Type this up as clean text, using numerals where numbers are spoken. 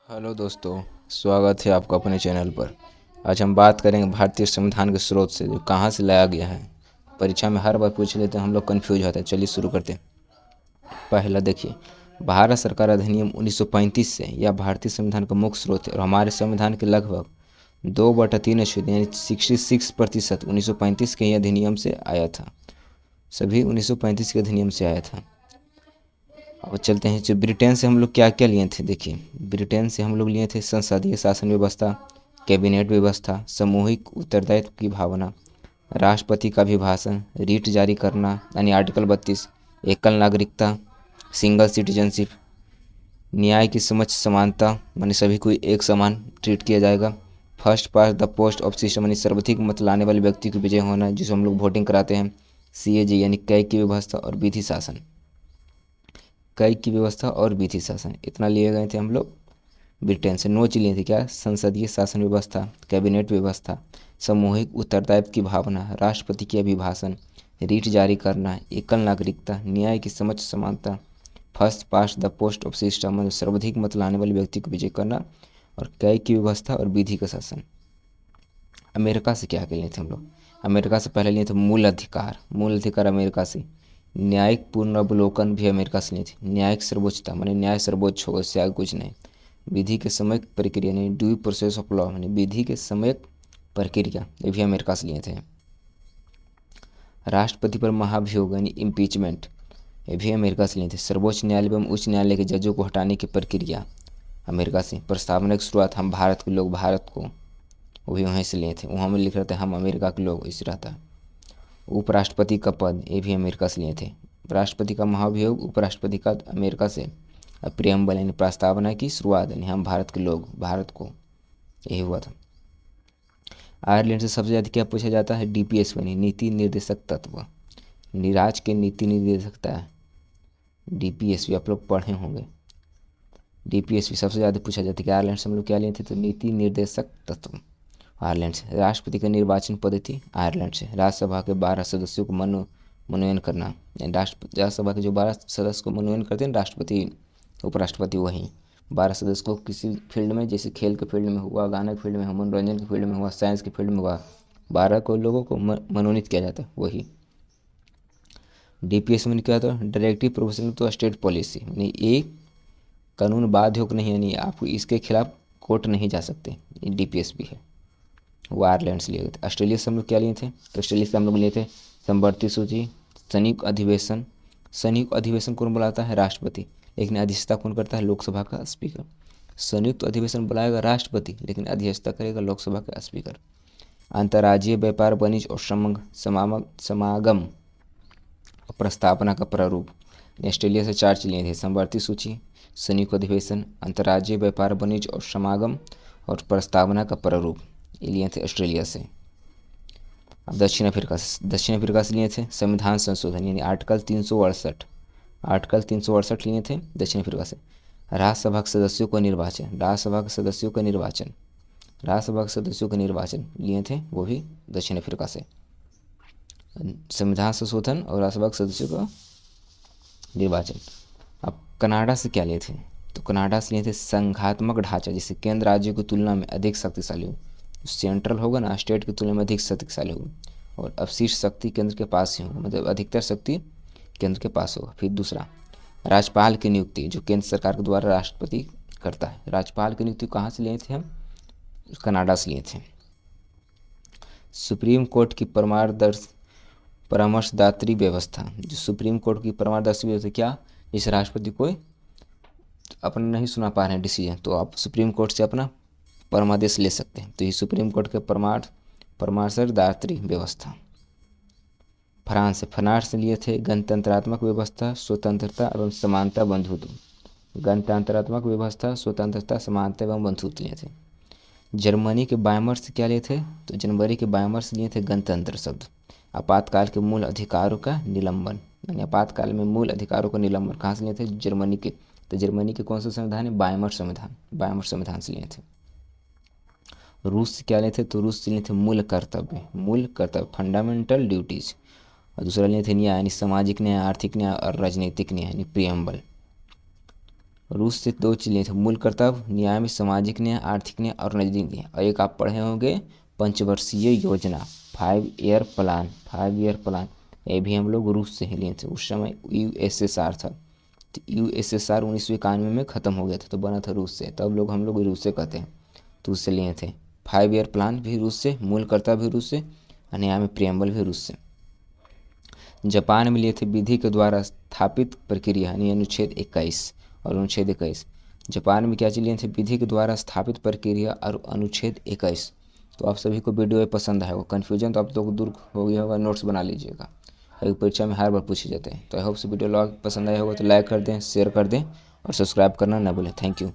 Hello दोस्तों, स्वागत है आपका अपने चैनल पर। आज हम बात करेंगे भारतीय संविधान के स्रोत से, जो कहाँ से लाया गया है। परीक्षा में हर बार पूछ लेते हैं, हम लोग कंफ्यूज होते हैं। चलिए शुरू करते हैं। पहला देखिए, भारत सरकार अधिनियम 1935 से यह भारतीय संविधान का मुख्य स्रोत है और हमारे संविधान के लगभग 2/3 अनुच्छेद यानी 66% 1935 के ही अधिनियम से आया था। सभी 1935 के अधिनियम से आया था। अब चलते हैं, जो ब्रिटेन से हम लोग क्या क्या लिए थे। देखिए, ब्रिटेन से हम लोग लिए थे संसदीय शासन व्यवस्था, कैबिनेट व्यवस्था, सामूहिक उत्तरदायित्व की भावना, राष्ट्रपति का अभिभाषण, रीट जारी करना यानी आर्टिकल 32, एकल नागरिकता, सिंगल सिटीजनशिप, न्याय की समझ समानता यानी सभी को एक समान ट्रीट किया जाएगा, first pass the post of system यानी सर्वाधिक मत लाने वाले व्यक्ति को विजय होना, जिसे हम लोग वोटिंग कराते हैं, CAG यानी कै की व्यवस्था और विधि शासन। कै की व्यवस्था और विधि शासन, इतना लिए गए थे हम लोग ब्रिटेन से। नोच लिए थे क्या? संसदीय शासन व्यवस्था, कैबिनेट व्यवस्था, सामूहिक उत्तरदायित्व की भावना, राष्ट्रपति के अभिभाषण, रीट जारी करना, एकल नागरिकता, न्याय की समझ समानता, first past the post of system मतलब सर्वाधिक मत लाने वाले व्यक्ति को विजय करना, और कै की व्यवस्था और विधि का शासन। अमेरिका से क्या लिए थे हम लोग? अमेरिका से पहले लिए थे मूल अधिकार। मूल अधिकार अमेरिका से। न्यायिक पुनर्वलोकन भी अमेरिका से लिए थे। न्यायिक सर्वोच्चता माने न्याय सर्वोच्च होगा, इससे आगे कुछ नहीं। विधि के समयक प्रक्रिया यानी ड्यू प्रोसेस ऑफ लॉ यानी विधि के समयक प्रक्रिया, ये भी अमेरिका से लिए थे। राष्ट्रपति पर महाभियोग यानी इम्पीचमेंट, ये भी अमेरिका से लिए थे। सर्वोच्च न्यायालय एवं उच्च न्यायालय के जजों को हटाने की प्रक्रिया अमेरिका से। प्रस्तावना की शुरुआत हम भारत के लोग भारत को, वो भी वहीं से लिए थे। वहाँ में लिख रहे थे हम अमेरिका के लोग, इस रहता है। उपराष्ट्रपति का पद, ये भी अमेरिका से लिए थे। राष्ट्रपति का महाभियोग उपराष्ट्रपति का अमेरिका से। प्रियम्बल यानी प्रस्तावना की शुरुआत यानी हम भारत के लोग भारत को, यही हुआ था। आयरलैंड से सबसे ज़्यादा क्या पूछा जाता है? DPS यानी नीति निर्देशक तत्व। राज्य के नीति निर्देशकता है DPS भी आप लोग पढ़े होंगे। DPS भी सबसे ज़्यादा पूछा जाता है कि आयरलैंड से हम लोग क्या लिए थे, तो नीति निर्देशक तत्व। आयरलैंड से राष्ट्रपति का निर्वाचन पद्धति आयरलैंड से। राज्यसभा के 12 सदस्यों को मनोनयन करना, राज्यसभा के जो 12 सदस्य को मनोनयन करते हैं राष्ट्रपति उपराष्ट्रपति, वहीं 12 सदस्य को किसी फील्ड में, जैसे खेल के फील्ड में हुआ, गाने के फील्ड में हुआ, मनोरंजन के फील्ड में हुआ, साइंस के फील्ड में हुआ, 12 को लोगों को मनोनीत किया जाता है, वही। DPS में क्या होता है? Directive proportional to state policy, यानी एक कानून बाध्य नहीं, यानी आप इसके खिलाफ कोर्ट नहीं जा सकते, ये DPS भी है। वो आयरलैंड से लिए गए थे। ऑस्ट्रेलिया से हम लोग क्या लिए थे? तो ऑस्ट्रेलिया से हम लोग लिए थे समवर्ती सूची, संयुक्त अधिवेशन। संयुक्त अधिवेशन कौन बुलाता है? राष्ट्रपति। लेकिन अध्यक्षता कौन करता है? लोकसभा का स्पीकर। संयुक्त अधिवेशन बुलाएगा राष्ट्रपति, लेकिन अध्यक्षता करेगा लोकसभा का स्पीकर। अंतर्राज्यीय व्यापार, वाणिज्य और समागम और प्रस्तावना का प्रारूप। ऑस्ट्रेलिया से 4 चीज़ लिए थे: समवर्ती सूची, संयुक्त अधिवेशन, अंतर्राज्यीय व्यापार, वाणिज्य और समागम, और प्रस्तावना का प्रारूप, ये लिए थे ऑस्ट्रेलिया से। अब दक्षिण अफ्रीका से लिए थे संविधान संशोधन यानी आर्टिकल 368। आर्टिकल 368 लिए थे दक्षिण अफ्रीका से। राज्यसभा के सदस्यों का निर्वाचन, राज्यसभा के सदस्यों का निर्वाचन, राज्यसभा के सदस्यों का निर्वाचन लिए थे, वो भी दक्षिण अफ्रीका से। संविधान संशोधन और राज्यसभा के सदस्यों का निर्वाचन। अब कनाडा से क्या लिए थे? तो कनाडा से लिए थे संघात्मक ढांचा, जिससे केंद्र राज्यों की तुलना में अधिक शक्तिशाली हो। सेंट्रल होगा ना, स्टेट की तुलना में अधिक शक्तिशाली होगा, और अवशिष्ट शक्ति केंद्र के पास ही होगा, मतलब अधिकतर शक्ति केंद्र के पास होगा। फिर दूसरा, राज्यपाल की नियुक्ति, जो केंद्र सरकार के द्वारा राष्ट्रपति करता है। राज्यपाल की नियुक्ति कहाँ से लिए थे हम? कनाडा से लिए थे। सुप्रीम कोर्ट की परामर्शदात्री व्यवस्था, जो सुप्रीम कोर्ट की परामर्शदात्री व्यवस्था क्या? जैसे राष्ट्रपति कोई अपना नहीं सुना पा रहे हैं डिसीजन, तो आप सुप्रीम कोर्ट से अपना परमादेश ले सकते हैं, तो ये सुप्रीम कोर्ट के परामर्शदात्री व्यवस्था। फ्रांस से लिए थे गणतंत्रात्मक व्यवस्था, स्वतंत्रता एवं समानता, बंधुत्व। गणतंत्रात्मक व्यवस्था, स्वतंत्रता, समानता एवं बंधुत्व लिए थे। जर्मनी के बायमर से क्या लिए थे? तो जनवरी के बायमर से लिए थे गणतंत्र शब्द। आपातकाल के मूल अधिकारों का निलंबन, यानी आपातकाल में मूल अधिकारों का निलंबन कहाँ से लिए थे? जर्मनी के। तो जर्मनी के कौन सा संविधान है? बायमर संविधान, बायमर संविधान से लिए थे। रूस से क्या लिए थे? तो रूस से लिए थे मूल कर्तव्य, फंडामेंटल ड्यूटीज। और दूसरा लिए थे न्याय यानी सामाजिक न्याय, आर्थिक न्याय और राजनीतिक न्याय यानी प्रियम्बल। रूस से 2 चीज़ लिए थे, मूल कर्तव्य, न्याय में सामाजिक न्याय, आर्थिक न्याय और राजनीतिक न्याय। और एक आप पढ़े होंगे पंचवर्षीय योजना, 5 ईयर प्लान, ये भी हम लोग रूस से ही लिए थे। उस समय यूएसएसआर था, तो यूएसएसआर 1991 में ख़त्म हो गया था, तो बना था रूस से, तब लोग हम लोग रूस से कहते हैं, तो उससे लिए थे। 5 ईयर प्लान भी रूस से, मूल कर्तव्य भी रूस से, और न्याय में प्रियम्बल भी रूस से। जापान में लिए थे विधि के द्वारा स्थापित प्रक्रिया, यानी अनुच्छेद 21 और अनुच्छेद 21। जापान में क्या चीज़ लिए थे, विधि के द्वारा स्थापित प्रक्रिया और अनुच्छेद 21। तो आप सभी को वीडियो पसंद आएगा, कन्फ्यूजन तो आप लोग को दूर हो गया होगा, नोट्स बना लीजिएगा, परीक्षा में हर बार पूछे जाते हैं। तो आई होप से वीडियो पसंद आया होगा तो लाइक कर दें, शेयर कर दें और सब्सक्राइब करना ना भूलें। Thank you.